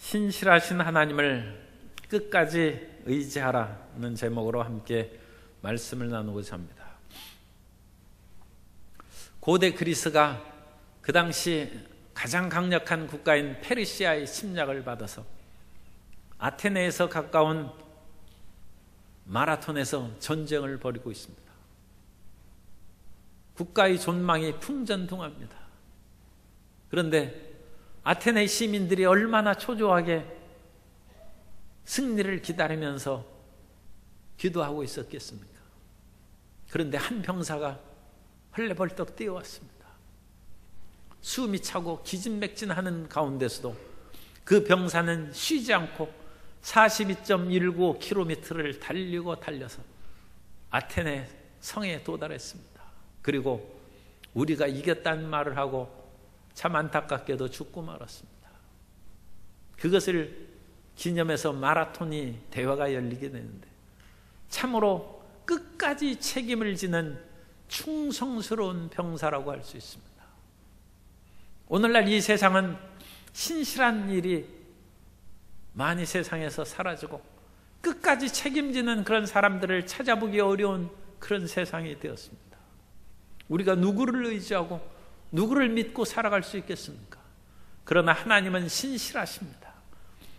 신실하신 하나님을 끝까지 의지하라는 제목으로 함께 말씀을 나누고자 합니다. 고대 그리스가 그 당시 가장 강력한 국가인 페르시아의 침략을 받아서 아테네에서 가까운 마라톤에서 전쟁을 벌이고 있습니다. 국가의 존망이 풍전등화합니다. 그런데 아테네 시민들이 얼마나 초조하게 승리를 기다리면서 기도하고 있었겠습니까? 그런데 한 병사가 헐레벌떡 뛰어왔습니다. 숨이 차고 기진맥진하는 가운데서도 그 병사는 쉬지 않고 42.19km를 달리고 달려서 아테네 성에 도달했습니다. 그리고 우리가 이겼다는 말을 하고 참 안타깝게도 죽고 말았습니다. 그것을 기념해서 마라톤이 대회가 열리게 되는데 참으로 끝까지 책임을 지는 충성스러운 병사라고 할 수 있습니다. 오늘날 이 세상은 신실한 일이 많이 세상에서 사라지고 끝까지 책임지는 그런 사람들을 찾아보기 어려운 그런 세상이 되었습니다. 우리가 누구를 의지하고 누구를 믿고 살아갈 수 있겠습니까? 그러나 하나님은 신실하십니다.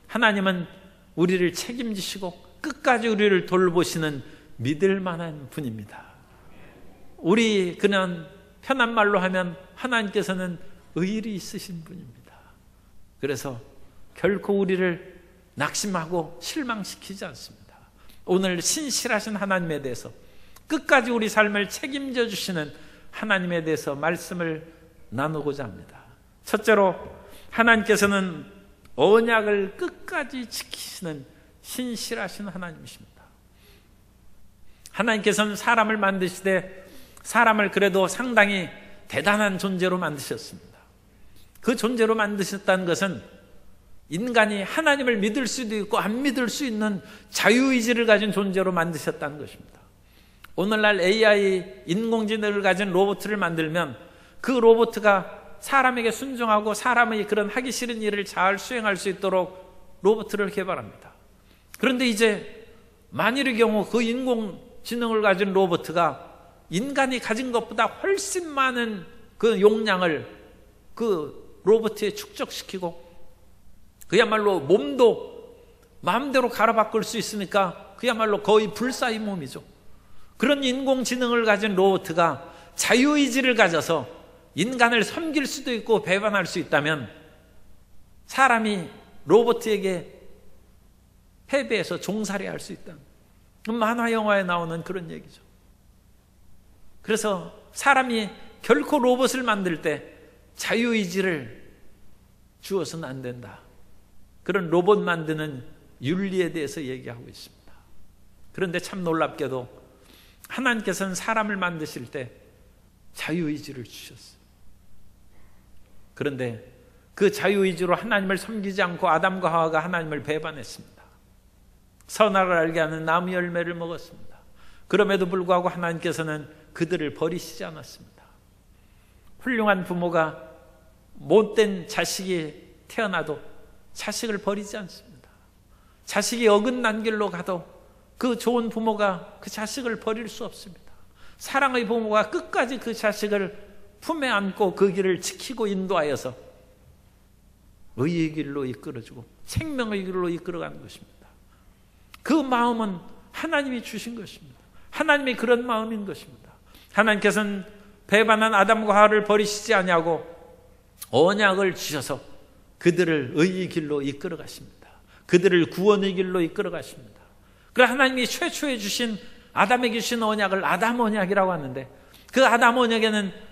하나님은 우리를 책임지시고 끝까지 우리를 돌보시는 믿을 만한 분입니다. 우리 그냥 편한 말로 하면 하나님께서는 의리 있으신 분입니다. 그래서 결코 우리를 낙심하고 실망시키지 않습니다. 오늘 신실하신 하나님에 대해서 끝까지 우리 삶을 책임져 주시는 하나님에 대해서 말씀을 나누고자 합니다. 첫째로 하나님께서는 언약을 끝까지 지키시는 신실하신 하나님이십니다. 하나님께서는 사람을 만드시되 사람을 그래도 상당히 대단한 존재로 만드셨습니다. 그 존재로 만드셨다는 것은 인간이 하나님을 믿을 수도 있고 안 믿을 수 있는 자유의지를 가진 존재로 만드셨다는 것입니다. 오늘날 AI 인공지능을 가진 로봇을 만들면 그 로봇가 사람에게 순종하고 사람의 그런 하기 싫은 일을 잘 수행할 수 있도록 로봇을 개발합니다. 그런데 이제 만일의 경우 그 인공지능을 가진 로봇가 인간이 가진 것보다 훨씬 많은 그 용량을 그 로봇에 축적시키고 그야말로 몸도 마음대로 갈아바꿀 수 있으니까 그야말로 거의 불사의 몸이죠. 그런 인공지능을 가진 로봇가 자유의지를 가져서 인간을 섬길 수도 있고 배반할 수 있다면 사람이 로봇에게 패배해서 종살이할 수 있다. 만화 영화에 나오는 그런 얘기죠. 그래서 사람이 결코 로봇을 만들 때 자유의지를 주어서는 안 된다. 그런 로봇 만드는 윤리에 대해서 얘기하고 있습니다. 그런데 참 놀랍게도 하나님께서는 사람을 만드실 때 자유의지를 주셨어요. 그런데 그 자유의지로 하나님을 섬기지 않고 아담과 하와가 하나님을 배반했습니다. 선악을 알게 하는 나무 열매를 먹었습니다. 그럼에도 불구하고 하나님께서는 그들을 버리시지 않았습니다. 훌륭한 부모가 못된 자식이 태어나도 자식을 버리지 않습니다. 자식이 어긋난 길로 가도 그 좋은 부모가 그 자식을 버릴 수 없습니다. 사랑의 부모가 끝까지 그 자식을 품에 안고 그 길을 지키고 인도하여서 의의 길로 이끌어주고 생명의 길로 이끌어가는 것입니다. 그 마음은 하나님이 주신 것입니다. 하나님이 그런 마음인 것입니다. 하나님께서는 배반한 아담과 하와를 버리시지 아니하고 언약을 주셔서 그들을 의의 길로 이끌어 가십니다. 그들을 구원의 길로 이끌어 가십니다. 그래서 하나님이 최초에 주신 아담에게 주신 언약을 아담 언약이라고 하는데 그 아담 언약에는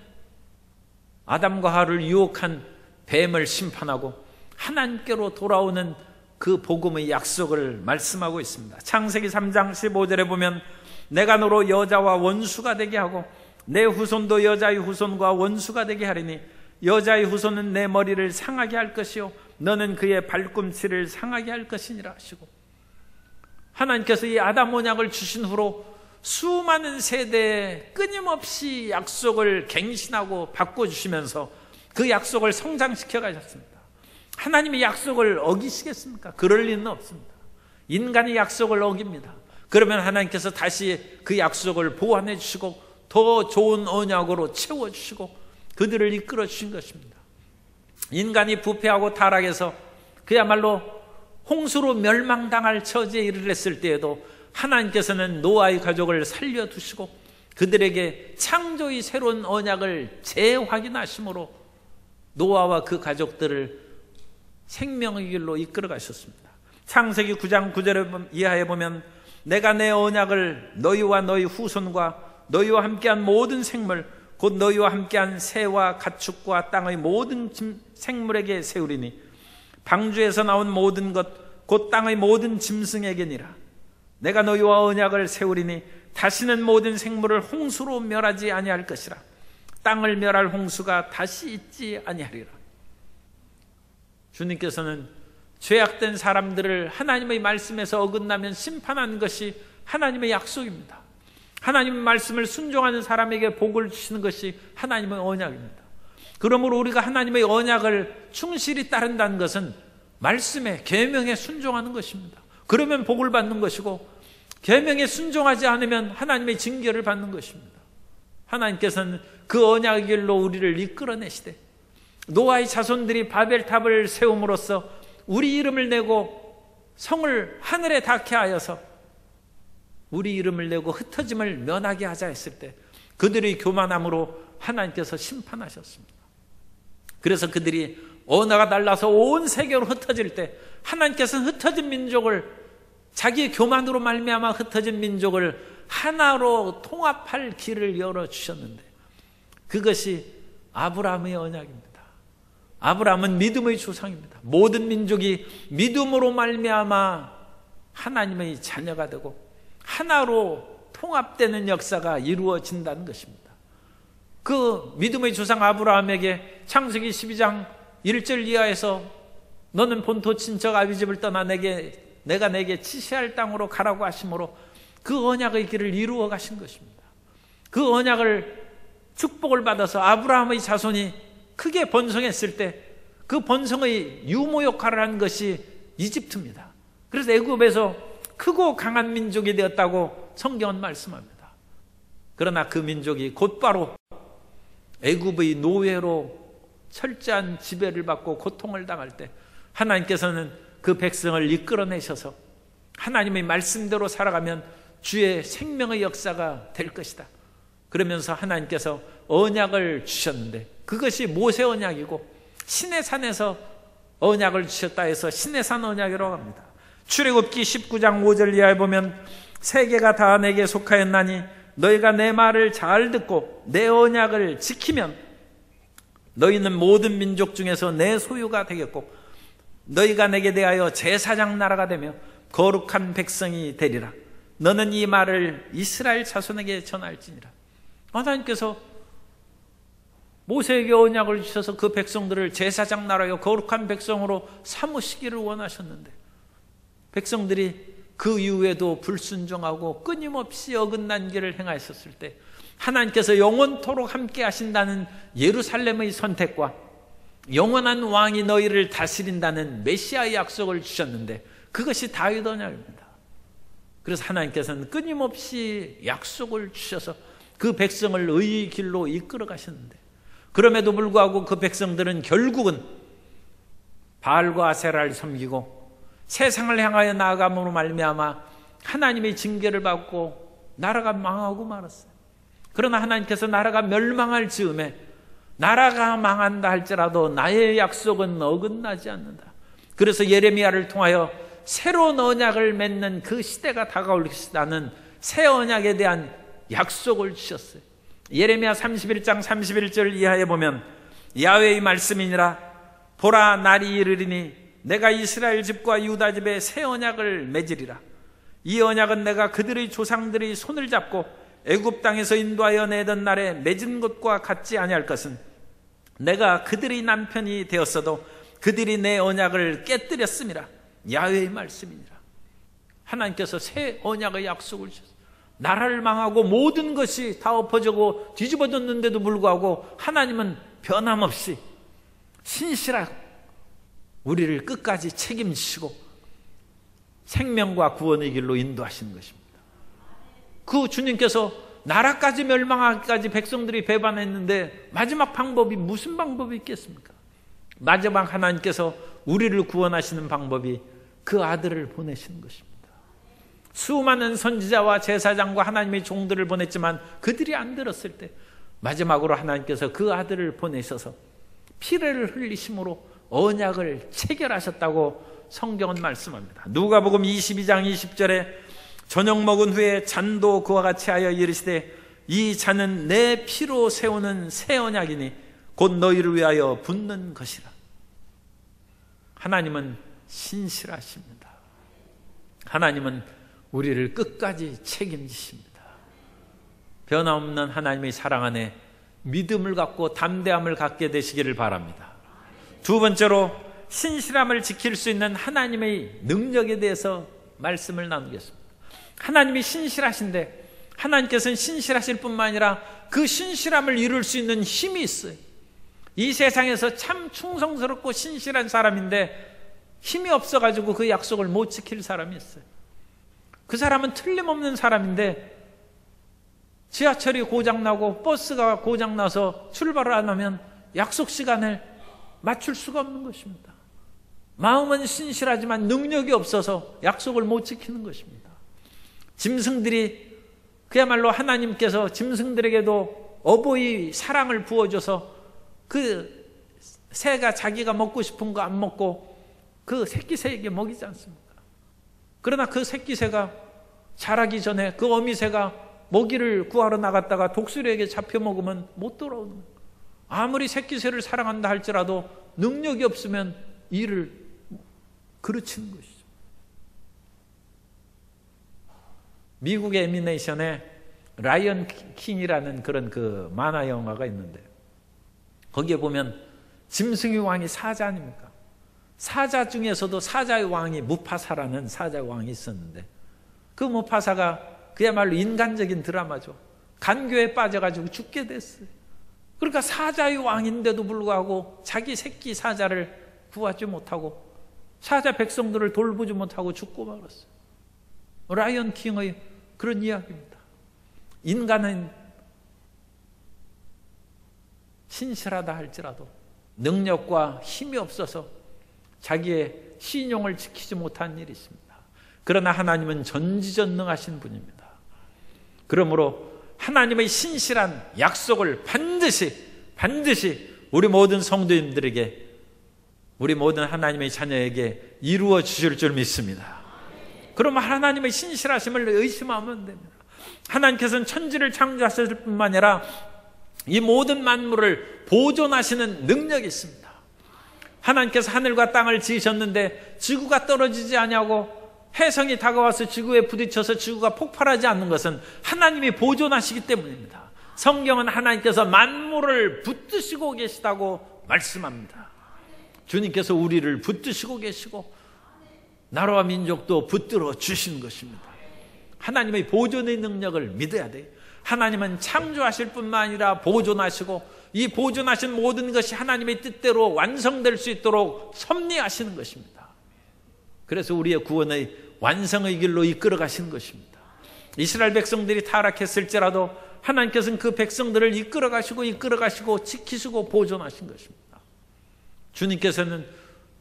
아담과 하와를 유혹한 뱀을 심판하고 하나님께로 돌아오는 그 복음의 약속을 말씀하고 있습니다. 창세기 3장 15절에 보면 내가 너로 여자와 원수가 되게 하고 내 후손도 여자의 후손과 원수가 되게 하리니 여자의 후손은 내 머리를 상하게 할 것이요 너는 그의 발꿈치를 상하게 할 것이니라 하시고 하나님께서 이 아담 언약을 주신 후로 수많은 세대에 끊임없이 약속을 갱신하고 바꿔주시면서 그 약속을 성장시켜 가셨습니다. 하나님의 약속을 어기시겠습니까? 그럴 리는 없습니다. 인간의 약속을 어깁니다. 그러면 하나님께서 다시 그 약속을 보완해 주시고 더 좋은 언약으로 채워주시고 그들을 이끌어 주신 것입니다. 인간이 부패하고 타락해서 그야말로 홍수로 멸망당할 처지에 이르렀을 때에도 하나님께서는 노아의 가족을 살려두시고 그들에게 창조의 새로운 언약을 재확인하심으로 노아와 그 가족들을 생명의 길로 이끌어 가셨습니다. 창세기 9장 9절 이하에 보면 내가 내 언약을 너희와 너희 후손과 너희와 함께한 모든 생물 곧 너희와 함께한 새와 가축과 땅의 모든 생물에게 세우리니 방주에서 나온 모든 것 곧 땅의 모든 짐승에게니라. 내가 너희와 언약을 세우리니 다시는 모든 생물을 홍수로 멸하지 아니할 것이라. 땅을 멸할 홍수가 다시 있지 아니하리라. 주님께서는 죄악된 사람들을 하나님의 말씀에서 어긋나면 심판하는 것이 하나님의 약속입니다. 하나님의 말씀을 순종하는 사람에게 복을 주시는 것이 하나님의 언약입니다. 그러므로 우리가 하나님의 언약을 충실히 따른다는 것은 말씀에 계명에 순종하는 것입니다. 그러면 복을 받는 것이고 계명에 순종하지 않으면 하나님의 징계를 받는 것입니다. 하나님께서는 그 언약의 길로 우리를 이끌어내시되 노아의 자손들이 바벨탑을 세움으로써 우리 이름을 내고 성을 하늘에 닿게 하여서 우리 이름을 내고 흩어짐을 면하게 하자 했을 때 그들의 교만함으로 하나님께서 심판하셨습니다. 그래서 그들이 언어가 달라서 온 세계로 흩어질 때 하나님께서는 흩어진 민족을 자기의 교만으로 말미암아 흩어진 민족을 하나로 통합할 길을 열어주셨는데 그것이 아브라함의 언약입니다. 아브라함은 믿음의 조상입니다. 모든 민족이 믿음으로 말미암아 하나님의 자녀가 되고 하나로 통합되는 역사가 이루어진다는 것입니다. 그 믿음의 조상 아브라함에게 창세기 12장 1절 이하에서 너는 본토 친척 아비집을 떠나 내가 내게 지시할 땅으로 가라고 하심으로 그 언약의 길을 이루어 가신 것입니다. 그 언약을 축복을 받아서 아브라함의 자손이 크게 번성했을 때 그 번성의 유모 역할을 한 것이 이집트입니다. 그래서 애굽에서 크고 강한 민족이 되었다고 성경은 말씀합니다. 그러나 그 민족이 곧바로 애굽의 노예로 철저한 지배를 받고 고통을 당할 때 하나님께서는 그 백성을 이끌어내셔서 하나님의 말씀대로 살아가면 주의 생명의 역사가 될 것이다. 그러면서 하나님께서 언약을 주셨는데 그것이 모세 언약이고 시내산에서 언약을 주셨다 해서 시내산 언약이라고 합니다. 출애굽기 19장 5절 이하에 보면 세계가 다 내게 속하였나니 너희가 내 말을 잘 듣고 내 언약을 지키면 너희는 모든 민족 중에서 내 소유가 되겠고 너희가 내게 대하여 제사장 나라가 되며 거룩한 백성이 되리라. 너는 이 말을 이스라엘 자손에게 전할지니라. 하나님께서 모세에게 언약을 주셔서 그 백성들을 제사장 나라여 거룩한 백성으로 삼으시기를 원하셨는데 백성들이 그 이후에도 불순종하고 끊임없이 어긋난 길을 행하였을 때 하나님께서 영원토록 함께 하신다는 예루살렘의 선택과 영원한 왕이 너희를 다스린다는 메시아의 약속을 주셨는데 그것이 다윗 언약입니다. 그래서 하나님께서는 끊임없이 약속을 주셔서 그 백성을 의의 길로 이끌어 가셨는데 그럼에도 불구하고 그 백성들은 결국은 바알과 아세라를 섬기고 세상을 향하여 나아감으로 말미암아 하나님의 징계를 받고 나라가 망하고 말았어요. 그러나 하나님께서 나라가 멸망할 즈음에 나라가 망한다 할지라도 나의 약속은 어긋나지 않는다. 그래서 예레미야를 통하여 새로운 언약을 맺는 그 시대가 다가올 것이라는 새 언약에 대한 약속을 주셨어요. 예레미야 31장 31절 이하에 보면 야훼의 말씀이니라 보라 날이 이르리니 내가 이스라엘 집과 유다 집에 새 언약을 맺으리라. 이 언약은 내가 그들의 조상들의 손을 잡고 애굽 땅에서 인도하여 내던 날에 맺은 것과 같지 아니할 것은 내가 그들의 남편이 되었어도 그들이 내 언약을 깨뜨렸음이라. 야훼의 말씀이니라. 하나님께서 새 언약의 약속을 주셨어요. 나라를 망하고 모든 것이 다 엎어지고 뒤집어졌는데도 불구하고 하나님은 변함없이 신실하고 우리를 끝까지 책임지시고 생명과 구원의 길로 인도하시는 것입니다. 그 주님께서 나라까지 멸망하기까지 백성들이 배반했는데 마지막 방법이 무슨 방법이 있겠습니까? 마지막 하나님께서 우리를 구원하시는 방법이 그 아들을 보내시는 것입니다. 수많은 선지자와 제사장과 하나님의 종들을 보냈지만 그들이 안 들었을 때 마지막으로 하나님께서 그 아들을 보내셔서 피를 흘리심으로 언약을 체결하셨다고 성경은 말씀합니다. 누가복음 22장 20절에 저녁 먹은 후에 잔도 그와 같이 하여 이르시되 이 잔은 내 피로 세우는 새 언약이니 곧 너희를 위하여 붓는 것이라. 하나님은 신실하십니다. 하나님은 우리를 끝까지 책임지십니다. 변함없는 하나님의 사랑 안에 믿음을 갖고 담대함을 갖게 되시기를 바랍니다. 두 번째로 신실함을 지킬 수 있는 하나님의 능력에 대해서 말씀을 나누겠습니다. 하나님이 신실하신데 하나님께서는 신실하실 뿐만 아니라 그 신실함을 이룰 수 있는 힘이 있어요. 이 세상에서 참 충성스럽고 신실한 사람인데 힘이 없어가지고 그 약속을 못 지킬 사람이 있어요. 그 사람은 틀림없는 사람인데 지하철이 고장나고 버스가 고장나서 출발을 안 하면 약속 시간을 맞출 수가 없는 것입니다. 마음은 신실하지만 능력이 없어서 약속을 못 지키는 것입니다. 짐승들이 그야말로 하나님께서 짐승들에게도 어버이 사랑을 부어줘서 그 새가 자기가 먹고 싶은 거 안 먹고 그 새끼 새에게 먹이지 않습니까? 그러나 그 새끼 새가 자라기 전에 그 어미 새가 먹이를 구하러 나갔다가 독수리에게 잡혀 먹으면 못 돌아오는 거예요. 아무리 새끼 새를 사랑한다 할지라도 능력이 없으면 이를 그르치는 것이죠. 미국의 애니메이션에 라이언 킹이라는 그런 그 만화 영화가 있는데 거기에 보면 짐승의 왕이 사자 아닙니까? 사자 중에서도 사자의 왕이 무파사라는 사자의 왕이 있었는데 그 무파사가 그야말로 인간적인 드라마죠. 간교에 빠져가지고 죽게 됐어요. 그러니까 사자의 왕인데도 불구하고 자기 새끼 사자를 구하지 못하고 사자 백성들을 돌보지 못하고 죽고 말았어요. 라이언 킹의 그런 이야기입니다. 인간은 신실하다 할지라도 능력과 힘이 없어서 자기의 신용을 지키지 못한 일이 있습니다. 그러나 하나님은 전지전능하신 분입니다. 그러므로 하나님의 신실한 약속을 반드시 우리 모든 성도님들에게 우리 모든 하나님의 자녀에게 이루어 주실 줄 믿습니다. 그러면 하나님의 신실하심을 의심하면 됩니다. 하나님께서는 천지를 창조하셨을 뿐만 아니라 이 모든 만물을 보존하시는 능력이 있습니다. 하나님께서 하늘과 땅을 지으셨는데 지구가 떨어지지 아니하고 해성이 다가와서 지구에 부딪혀서 지구가 폭발하지 않는 것은 하나님이 보존하시기 때문입니다. 성경은 하나님께서 만물을 붙드시고 계시다고 말씀합니다. 주님께서 우리를 붙드시고 계시고 나라와 민족도 붙들어 주신 것입니다. 하나님의 보존의 능력을 믿어야 돼요. 하나님은 창조하실 뿐만 아니라 보존하시고 이 보존하신 모든 것이 하나님의 뜻대로 완성될 수 있도록 섭리하시는 것입니다. 그래서 우리의 구원의 완성의 길로 이끌어 가시는 것입니다. 이스라엘 백성들이 타락했을지라도 하나님께서는 그 백성들을 이끌어 가시고 지키시고 보존하신 것입니다. 주님께서는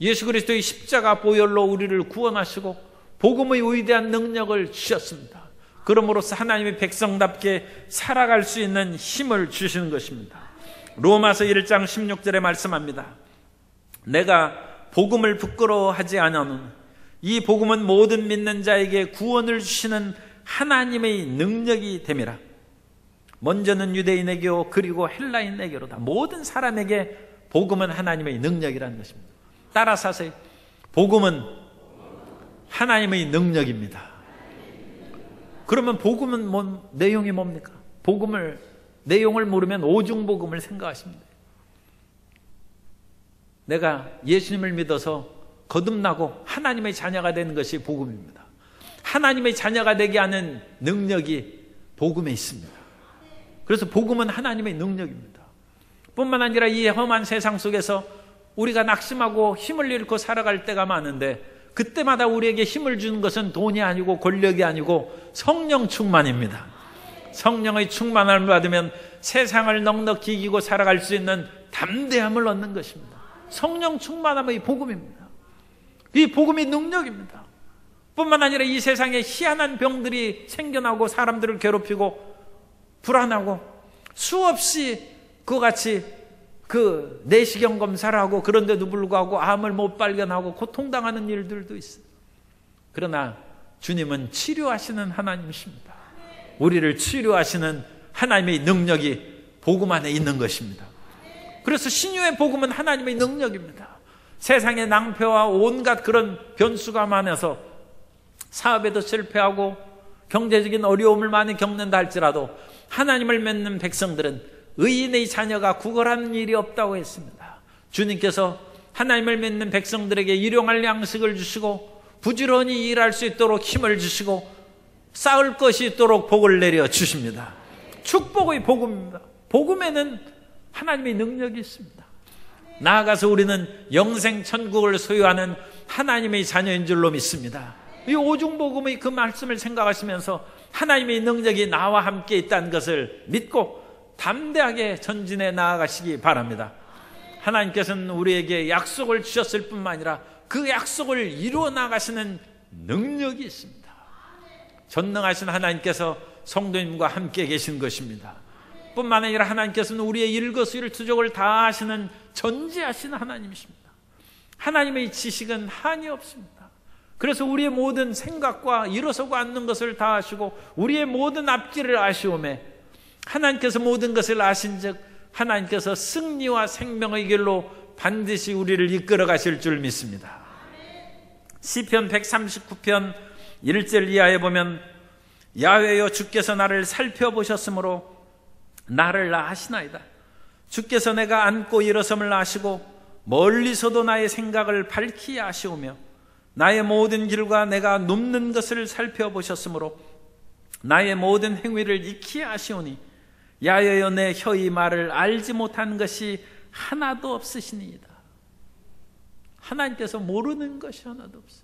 예수 그리스도의 십자가 보혈로 우리를 구원하시고 복음의 위대한 능력을 주셨습니다. 그러므로써 하나님의 백성답게 살아갈 수 있는 힘을 주시는 것입니다. 로마서 1장 16절에 말씀합니다. 내가 복음을 부끄러워하지 아니하노니 이 복음은 모든 믿는 자에게 구원을 주시는 하나님의 능력이 됨이라. 먼저는 유대인에게요 그리고 헬라인에게로다. 모든 사람에게 복음은 하나님의 능력이라는 것입니다. 따라서 하세요. 복음은 하나님의 능력입니다. 그러면 복음은 내용이 뭡니까? 내용을 모르면 오중복음을 생각하시면 돼요. 내가 예수님을 믿어서 거듭나고 하나님의 자녀가 되는 것이 복음입니다. 하나님의 자녀가 되게 하는 능력이 복음에 있습니다. 그래서 복음은 하나님의 능력입니다. 뿐만 아니라 이 험한 세상 속에서 우리가 낙심하고 힘을 잃고 살아갈 때가 많은데, 그때마다 우리에게 힘을 주는 것은 돈이 아니고 권력이 아니고 성령 충만입니다. 성령의 충만함을 받으면 세상을 넉넉히 이기고 살아갈 수 있는 담대함을 얻는 것입니다. 성령 충만함의 복음입니다. 이 복음이 능력입니다. 뿐만 아니라 이 세상에 희한한 병들이 생겨나고 사람들을 괴롭히고 불안하고, 수없이 그와 같이 내시경 검사를 하고 그런데도 불구하고 암을 못 발견하고 고통당하는 일들도 있어요. 그러나 주님은 치료하시는 하나님이십니다. 우리를 치료하시는 하나님의 능력이 복음 안에 있는 것입니다. 그래서 신유의 복음은 하나님의 능력입니다. 세상의 낭패와 온갖 그런 변수가 많아서 사업에도 실패하고 경제적인 어려움을 많이 겪는다 할지라도 하나님을 믿는 백성들은 의인의 자녀가 구걸하는 일이 없다고 했습니다. 주님께서 하나님을 믿는 백성들에게 일용할 양식을 주시고 부지런히 일할 수 있도록 힘을 주시고 쌓을 것이 있도록 복을 내려 주십니다. 축복의 복음입니다. 복음에는 하나님의 능력이 있습니다. 나아가서 우리는 영생 천국을 소유하는 하나님의 자녀인 줄로 믿습니다. 이 오중복음의 그 말씀을 생각하시면서 하나님의 능력이 나와 함께 있다는 것을 믿고 담대하게 전진해 나아가시기 바랍니다. 하나님께서는 우리에게 약속을 주셨을 뿐만 아니라 그 약속을 이루어 나가시는 능력이 있습니다. 전능하신 하나님께서 성도님과 함께 계신 것입니다. 뿐만 아니라 하나님께서는 우리의 일거수일투족을 다 하시는 전지하신 하나님이십니다. 하나님의 지식은 한이 없습니다. 그래서 우리의 모든 생각과 일어서고 앉는 것을 다 아시고 우리의 모든 앞길을 아시오매 하나님께서 모든 것을 아신즉 하나님께서 승리와 생명의 길로 반드시 우리를 이끌어 가실 줄 믿습니다. 시편 139편 1절 이하에 보면 야훼여 주께서 나를 살펴보셨으므로 나를 아시나이다. 주께서 내가 앉고 일어섬을 아시고 멀리서도 나의 생각을 밝히 아시오며 나의 모든 길과 내가 눕는 것을 살펴보셨으므로 나의 모든 행위를 익히 아시오니 야훼여 내 혀의 말을 알지 못한 것이 하나도 없으시니이다. 하나님께서 모르는 것이 하나도 없어요.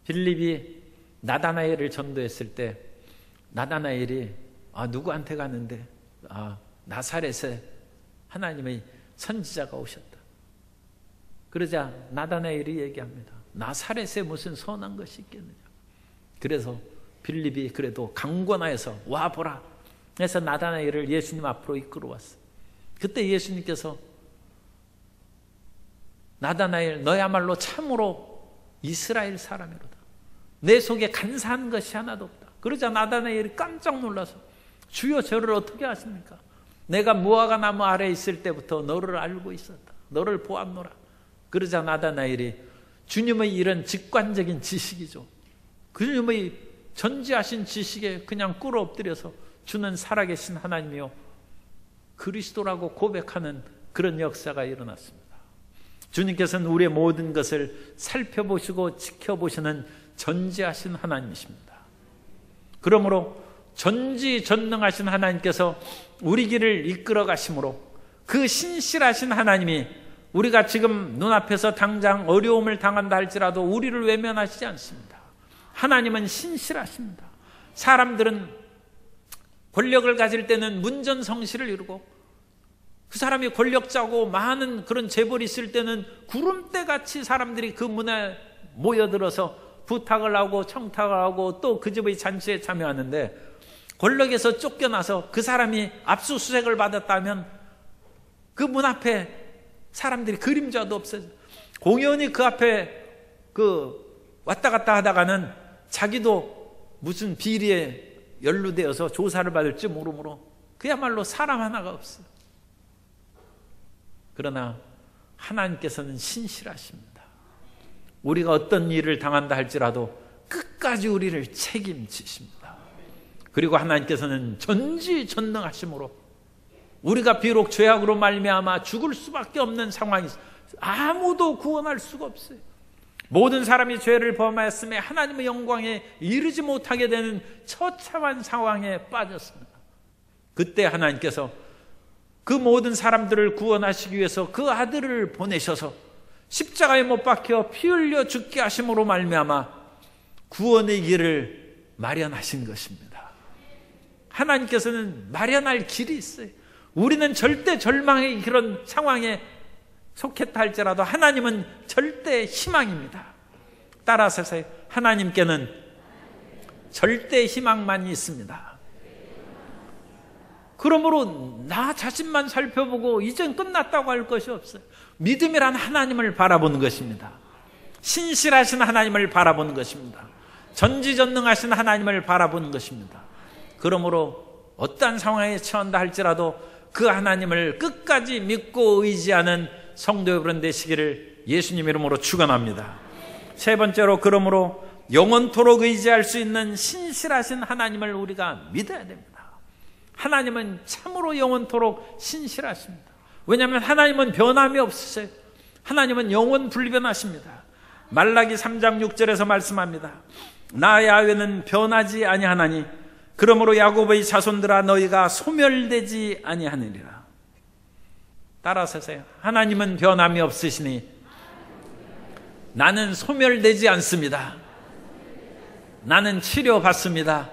빌립이 나다나엘을 전도했을 때 나다나엘이 누구한테 가는데 나사렛에 하나님의 선지자가 오셨다. 그러자 나다나엘이 얘기합니다. 나사렛에 무슨 선한 것이 있겠느냐. 그래서 빌립이 그래도 강권하여서 와보라 해서 나다나엘을 예수님 앞으로 이끌어왔어요. 그때 예수님께서 나다나엘 너야말로 참으로 이스라엘 사람이로다. 내 속에 간사한 것이 하나도 없다. 그러자 나다나엘이 깜짝 놀라서 주여 저를 어떻게 아십니까? 내가 무화과 나무 아래에 있을 때부터 너를 알고 있었다. 너를 보았노라. 그러자 나다나엘이 주님의 이런 직관적인 지식이죠. 주님의 전지하신 지식에 그냥 꿇어 엎드려서 주는 살아계신 하나님이요 그리스도라고 고백하는 그런 역사가 일어났습니다. 주님께서는 우리의 모든 것을 살펴보시고 지켜보시는 전지하신 하나님이십니다. 그러므로 전지전능하신 하나님께서 우리 길을 이끌어 가심으로 그 신실하신 하나님이 우리가 지금 눈앞에서 당장 어려움을 당한다 할지라도 우리를 외면하시지 않습니다. 하나님은 신실하십니다. 사람들은 권력을 가질 때는 문전성시를 이루고 그 사람이 권력자고 많은 그런 재벌이 있을 때는 구름대같이 사람들이 그 문에 모여들어서 부탁을 하고 청탁을 하고 또 그 집의 잔치에 참여하는데 권력에서 쫓겨나서 그 사람이 압수수색을 받았다면 그 문 앞에 사람들이 그림자도 없어져 공연히 그 앞에 왔다 갔다 하다가는 자기도 무슨 비리에 연루되어서 조사를 받을지 모르므로 그야말로 사람 하나가 없어요. 그러나 하나님께서는 신실하십니다. 우리가 어떤 일을 당한다 할지라도 끝까지 우리를 책임지십니다. 그리고 하나님께서는 전지전능하심으로 우리가 비록 죄악으로 말미암아 죽을 수밖에 없는 상황이 아무도 구원할 수가 없어요. 모든 사람이 죄를 범하였음에 하나님의 영광에 이르지 못하게 되는 처참한 상황에 빠졌습니다. 그때 하나님께서 그 모든 사람들을 구원하시기 위해서 그 아들을 보내셔서 십자가에 못 박혀 피 흘려 죽게 하심으로 말미암아 구원의 길을 마련하신 것입니다. 하나님께서는 마련할 길이 있어요. 우리는 절대 절망의 그런 상황에 속했다 할지라도 하나님은 절대 희망입니다. 따라서 하나님께는 절대 희망만이 있습니다. 그러므로 나 자신만 살펴보고 이젠 끝났다고 할 것이 없어요. 믿음이란 하나님을 바라보는 것입니다. 신실하신 하나님을 바라보는 것입니다. 전지전능하신 하나님을 바라보는 것입니다. 그러므로 어떠한 상황에 처한다 할지라도 그 하나님을 끝까지 믿고 의지하는 성도 여러분 되시기를 예수님 이름으로 축원합니다. 세 번째로, 그러므로 영원토록 의지할 수 있는 신실하신 하나님을 우리가 믿어야 됩니다. 하나님은 참으로 영원토록 신실하십니다. 왜냐하면 하나님은 변함이 없으세요. 하나님은 영원 불변하십니다. 말라기 3장 6절에서 말씀합니다. 나 야훼는 변하지 아니하나니 그러므로 야곱의 자손들아 너희가 소멸되지 아니하느니라. 따라서 하세요. 하나님은 변함이 없으시니 나는 소멸되지 않습니다. 나는 치료받습니다.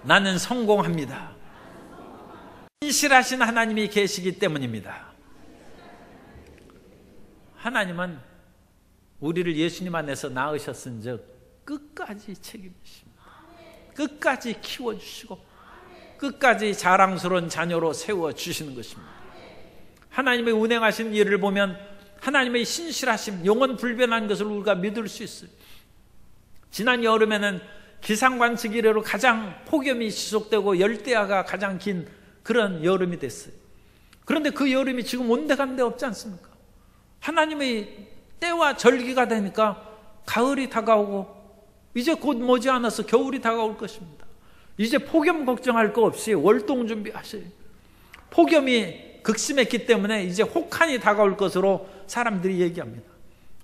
나는 성공합니다. 신실하신 하나님이 계시기 때문입니다. 하나님은 우리를 예수님 안에서 낳으셨은 즉 끝까지 책임지십니다. 끝까지 키워주시고 끝까지 자랑스러운 자녀로 세워주시는 것입니다. 하나님의 운행하신 일을 보면 하나님의 신실하심, 영원 불변한 것을 우리가 믿을 수 있어요. 지난 여름에는 기상관측 이래로 가장 폭염이 지속되고 열대야가 가장 긴 그런 여름이 됐어요. 그런데 그 여름이 지금 온데간데 없지 않습니까? 하나님의 때와 절기가 되니까 가을이 다가오고 이제 곧 머지않아서 겨울이 다가올 것입니다. 이제 폭염 걱정할 거 없이 월동 준비하세요. 폭염이 극심했기 때문에 이제 혹한이 다가올 것으로 사람들이 얘기합니다.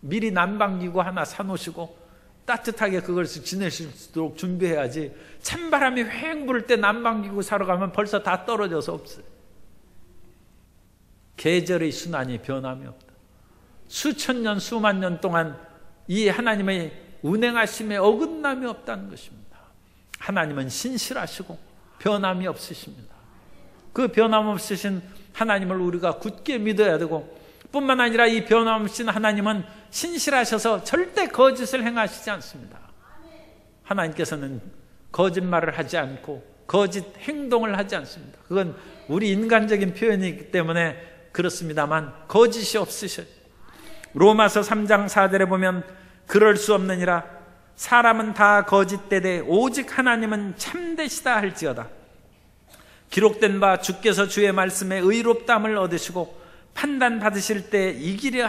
미리 난방기구 하나 사놓으시고 따뜻하게 그걸 지내실 수 있도록 준비해야지, 찬바람이 휑 불 때 난방기구 사러 가면 벌써 다 떨어져서 없어요. 계절의 순환이 변함이 없다. 수천 년 수만 년 동안 이 하나님의 운행하심에 어긋남이 없다는 것입니다. 하나님은 신실하시고 변함이 없으십니다. 그 변함없으신 하나님을 우리가 굳게 믿어야 되고, 뿐만 아니라 이 변함없으신 하나님은 신실하셔서 절대 거짓을 행하시지 않습니다. 하나님께서는 거짓말을 하지 않고 거짓 행동을 하지 않습니다. 그건 우리 인간적인 표현이기 때문에 그렇습니다만 거짓이 없으셔요. 로마서 3장 4절에 보면 그럴 수 없느니라 사람은 다 거짓되되 오직 하나님은 참되시다 할지어다. 기록된 바 주께서 주의 말씀에 의롭다함을 얻으시고 판단 받으실 때 이기려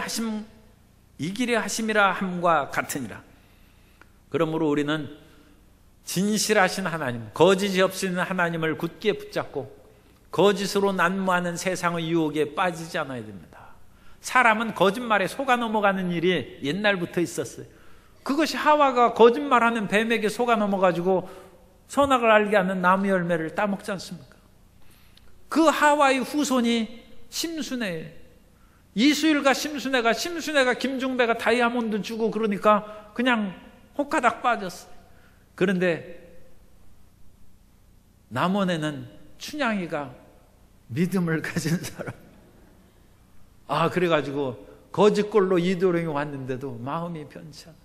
하심이라 함과 같으니라. 그러므로 우리는 진실하신 하나님, 거짓이 없으신 하나님을 굳게 붙잡고 거짓으로 난무하는 세상의 유혹에 빠지지 않아야 됩니다. 사람은 거짓말에 속아 넘어가는 일이 옛날부터 있었어요. 그것이 하와가 거짓말하는 뱀에게 속아 넘어가지고 선악을 알게 하는 나무 열매를 따먹지 않습니까? 그 하와의 후손이 심순애예요. 이수일과 심순애가 김중배가 다이아몬드 주고 그러니까 그냥 호가닥 빠졌어요. 그런데 남원에는 춘향이가 믿음을 가진 사람, 그래가지고 거짓골로 이도령이 왔는데도 마음이 변치 않아.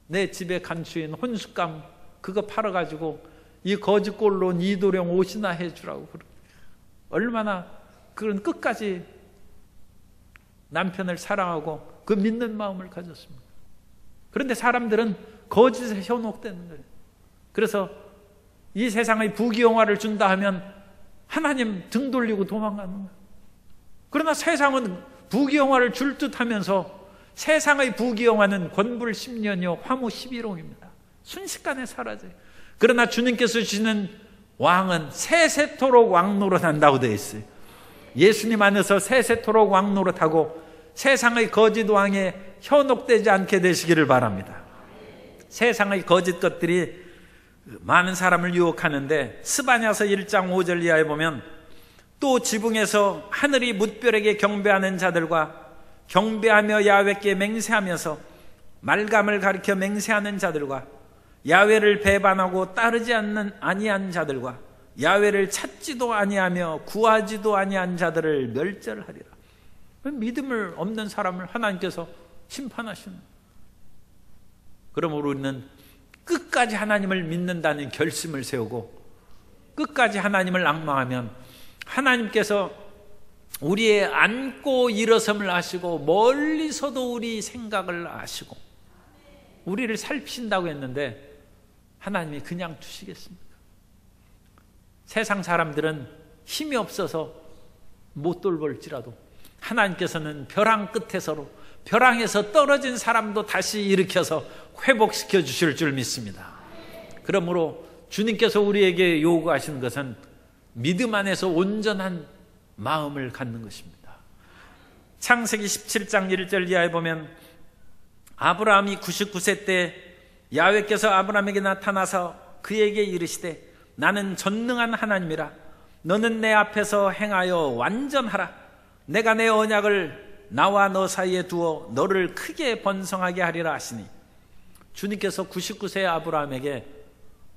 내 집에 간추인 혼숙감 그거 팔아가지고 이 거짓골로 이도령 옷이나 해주라고 그러고, 얼마나 그런 끝까지 남편을 사랑하고 그 믿는 마음을 가졌습니다. 그런데 사람들은 거짓에 현혹되는 거예요. 그래서 이 세상의 부귀영화를 준다 하면 하나님 등 돌리고 도망가는 거예요. 그러나 세상은 부귀영화를 줄 듯 하면서 세상의 부귀영화는 권불 10년이요 화무 11홍입니다. 순식간에 사라져요. 그러나 주님께서 주시는 왕은 세세토록 왕노릇한다고 되어 있어요. 예수님 안에서 세세토록 왕노릇하고 세상의 거짓 왕에 현혹되지 않게 되시기를 바랍니다. 세상의 거짓 것들이 많은 사람을 유혹하는데 스바냐서 1장 5절 이하에 보면 또 지붕에서 하늘이 뭇별에게 경배하는 자들과 경배하며 야훼께 맹세하면서 말감을 가리켜 맹세하는 자들과 야훼를 배반하고 따르지 아니한 자들과 야훼를 찾지도 아니하며 구하지도 아니한 자들을 멸절하리라. 믿음을 없는 사람을 하나님께서 심판하시는. 그러므로 우리는 끝까지 하나님을 믿는다는 결심을 세우고 끝까지 하나님을 앙망하면 하나님께서 우리의 앉고 일어섬을 아시고 멀리서도 우리 생각을 아시고 우리를 살피신다고 했는데 하나님이 그냥 두시겠습니까? 세상 사람들은 힘이 없어서 못 돌볼지라도 하나님께서는 벼랑 끝에서로 벼랑에서 떨어진 사람도 다시 일으켜서 회복시켜 주실 줄 믿습니다. 그러므로 주님께서 우리에게 요구하시는 것은 믿음 안에서 온전한 마음을 갖는 것입니다. 창세기 17장 1절 이하에 보면 아브라함이 99세 때 야훼께서 아브라함에게 나타나서 그에게 이르시되 나는 전능한 하나님이라 너는 내 앞에서 행하여 완전하라. 내가 내 언약을 나와 너 사이에 두어 너를 크게 번성하게 하리라 하시니 주님께서 99세의 아브라함에게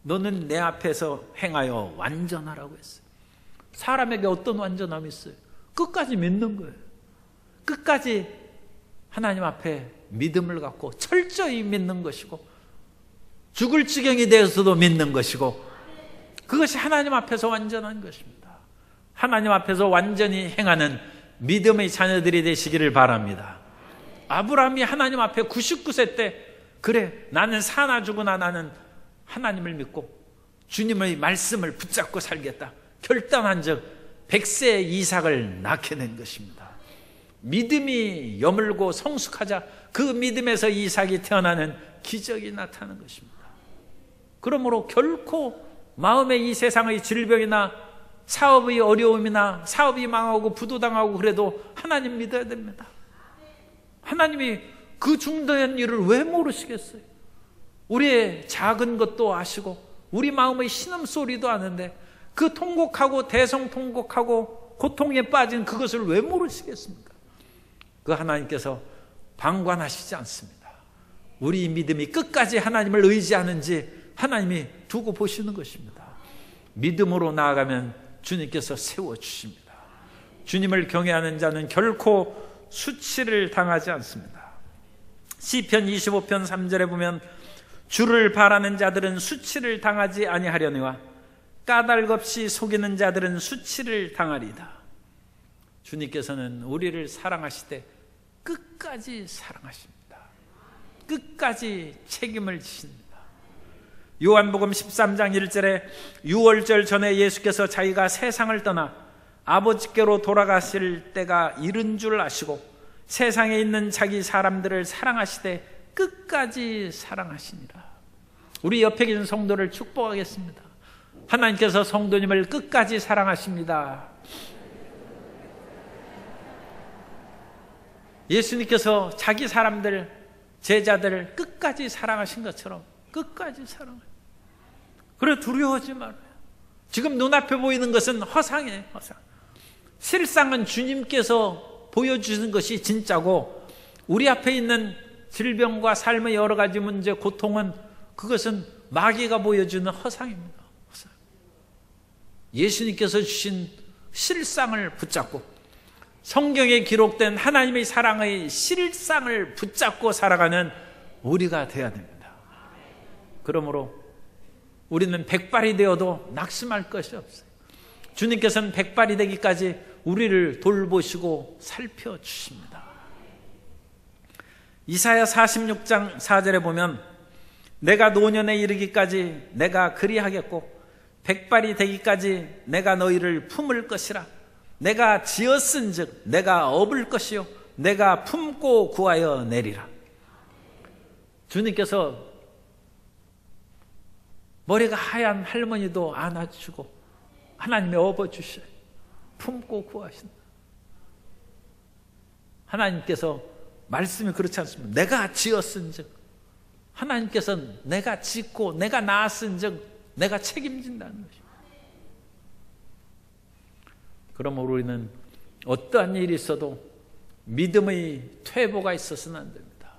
너는 내 앞에서 행하여 완전하라고 했어요. 사람에게 어떤 완전함이 있어요? 끝까지 믿는 거예요. 끝까지 하나님 앞에 믿음을 갖고 철저히 믿는 것이고 죽을 지경이 되어서도 믿는 것이고 그것이 하나님 앞에서 완전한 것입니다. 하나님 앞에서 완전히 행하는 믿음의 자녀들이 되시기를 바랍니다. 아브라함이 하나님 앞에 99세 때 그래 나는 사나 죽으나 나는 하나님을 믿고 주님의 말씀을 붙잡고 살겠다 결단한 적 100세 이삭을 낳게 된 것입니다. 믿음이 여물고 성숙하자 그 믿음에서 이삭이 태어나는 기적이 나타나는 것입니다. 그러므로 결코 마음의 이 세상의 질병이나 사업의 어려움이나 사업이 망하고 부도당하고 그래도 하나님 믿어야 됩니다. 하나님이 그 중대한 일을 왜 모르시겠어요? 우리의 작은 것도 아시고 우리 마음의 신음소리도 아는데 그 통곡하고 대성통곡하고 고통에 빠진 그것을 왜 모르시겠습니까? 그 하나님께서 방관하시지 않습니다. 우리 믿음이 끝까지 하나님을 의지하는지 하나님이 두고 보시는 것입니다. 믿음으로 나아가면 주님께서 세워주십니다. 주님을 경외하는 자는 결코 수치를 당하지 않습니다. 시편 25편 3절에 보면 주를 바라는 자들은 수치를 당하지 아니하려니와 까닭 없이 속이는 자들은 수치를 당하리이다. 주님께서는 우리를 사랑하시되 끝까지 사랑하십니다. 끝까지 책임을 지십니다. 요한복음 13장 1절에 유월절 전에 예수께서 자기가 세상을 떠나 아버지께로 돌아가실 때가 이른 줄 아시고 세상에 있는 자기 사람들을 사랑하시되 끝까지 사랑하시니라. 우리 옆에 계신 성도를 축복하겠습니다. 하나님께서 성도님을 끝까지 사랑하십니다. 예수님께서 자기 사람들, 제자들을 끝까지 사랑하신 것처럼 끝까지 사랑해요. 그래 두려워하지 말아요. 지금 눈앞에 보이는 것은 허상이에요. 허상. 실상은 주님께서 보여주시는 것이 진짜고 우리 앞에 있는 질병과 삶의 여러 가지 문제, 고통은 그것은 마귀가 보여주는 허상입니다. 허상. 예수님께서 주신 실상을 붙잡고 성경에 기록된 하나님의 사랑의 실상을 붙잡고 살아가는 우리가 되어야 됩니다. 그러므로 우리는 백발이 되어도 낙심할 것이 없어요. 주님께서는 백발이 되기까지 우리를 돌보시고 살펴주십니다. 이사야 46장 4절에 보면 내가 노년에 이르기까지 내가 그리하겠고 백발이 되기까지 내가 너희를 품을 것이라. 내가 지었은즉 내가 업을 것이요 내가 품고 구하여 내리라. 주님께서 머리가 하얀 할머니도 안아주고 하나님이 업어주셔요. 품고 구하신다. 하나님께서 말씀이 그렇지 않습니다. 내가 지었은즉 하나님께서는 내가 짓고 내가 낳았은즉 내가 책임진다는 것입니다. 그러므로 우리는 어떠한 일이 있어도 믿음의 퇴보가 있어서는 안 됩니다.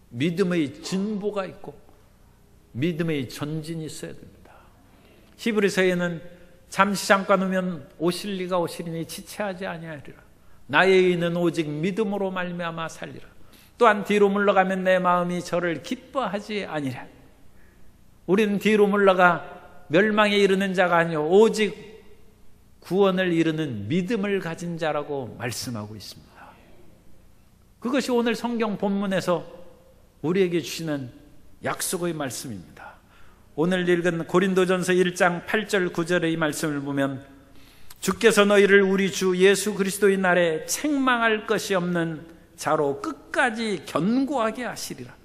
믿음의 진보가 있고 믿음의 전진이 있어야 됩니다. 히브리서에는 잠시 잠깐 오면 오실 리가 오시리니 지체하지 아니하리라. 나의 의는 오직 믿음으로 말미암아 살리라. 또한 뒤로 물러가면 내 마음이 저를 기뻐하지 아니라. 우리는 뒤로 물러가 멸망에 이르는 자가 아니요 오직 구원을 이루는 믿음을 가진 자라고 말씀하고 있습니다. 그것이 오늘 성경 본문에서 우리에게 주시는 약속의 말씀입니다. 오늘 읽은 고린도전서 1장 8절 9절의 이 말씀을 보면 주께서 너희를 우리 주 예수 그리스도의 날에 책망할 것이 없는 자로 끝까지 견고하게 하시리라.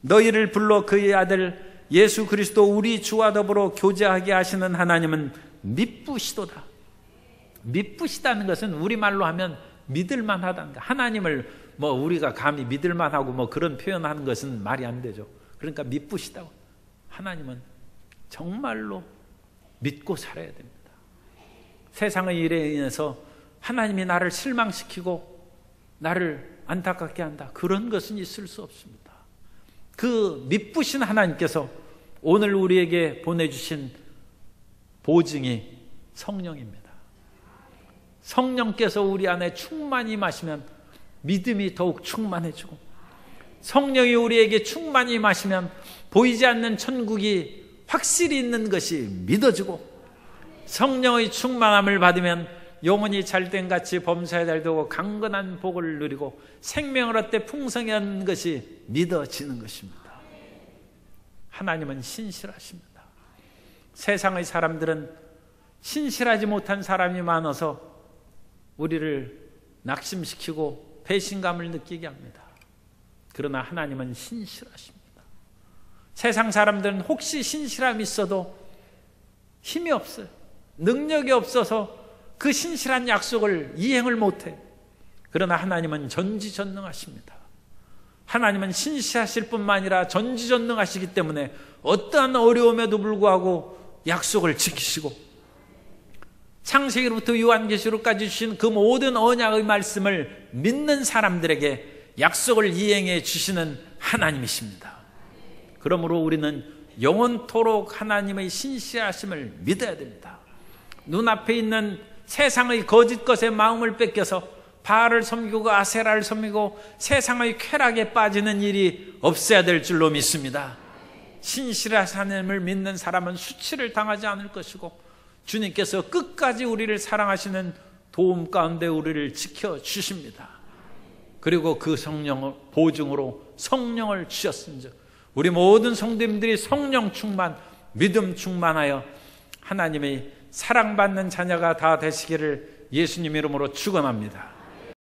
너희를 불러 그의 아들 예수 그리스도 우리 주와 더불어 교제하게 하시는 하나님은 미쁘시도다. 미쁘시다는 것은 우리말로 하면 믿을만하다는 거. 하나님을 우리가 감히 믿을만하고 그런 표현하는 것은 말이 안 되죠. 그러니까 미쁘시다고. 하나님은 정말로 믿고 살아야 됩니다. 세상의 일에 인해서 하나님이 나를 실망시키고 나를 안타깝게 한다. 그런 것은 있을 수 없습니다. 그 미쁘신 하나님께서 오늘 우리에게 보내주신 보증이 성령입니다. 성령께서 우리 안에 충만히 임하시면 믿음이 더욱 충만해지고, 성령이 우리에게 충만히 임하시면 보이지 않는 천국이 확실히 있는 것이 믿어지고, 성령의 충만함을 받으면 영혼이 잘된같이 범사에 달되고 강건한 복을 누리고 생명을 얻되 풍성한 것이 믿어지는 것입니다. 하나님은 신실하십니다. 세상의 사람들은 신실하지 못한 사람이 많아서 우리를 낙심시키고 배신감을 느끼게 합니다. 그러나 하나님은 신실하십니다. 세상 사람들은 혹시 신실함이 있어도 힘이 없어요. 능력이 없어서 그 신실한 약속을 이행을 못해요. 그러나 하나님은 전지전능하십니다. 하나님은 신실하실 뿐만 아니라 전지전능하시기 때문에 어떠한 어려움에도 불구하고 약속을 지키시고, 창세기로부터 요한계시록까지 주신 그 모든 언약의 말씀을 믿는 사람들에게 약속을 이행해 주시는 하나님이십니다. 그러므로 우리는 영원토록 하나님의 신실하심을 믿어야 됩니다. 눈앞에 있는 세상의 거짓 것에 마음을 뺏겨서 바알을 섬기고 아세라를 섬기고 세상의 쾌락에 빠지는 일이 없어야 될 줄로 믿습니다. 신실하신 하나님을 믿는 사람은 수치를 당하지 않을 것이고, 주님께서 끝까지 우리를 사랑하시는 도움 가운데 우리를 지켜주십니다. 그리고 그 성령을 보증으로 성령을 주셨은즉 우리 모든 성도님들이 성령 충만, 믿음 충만하여 하나님의 사랑받는 자녀가 다 되시기를 예수님 이름으로 축원합니다.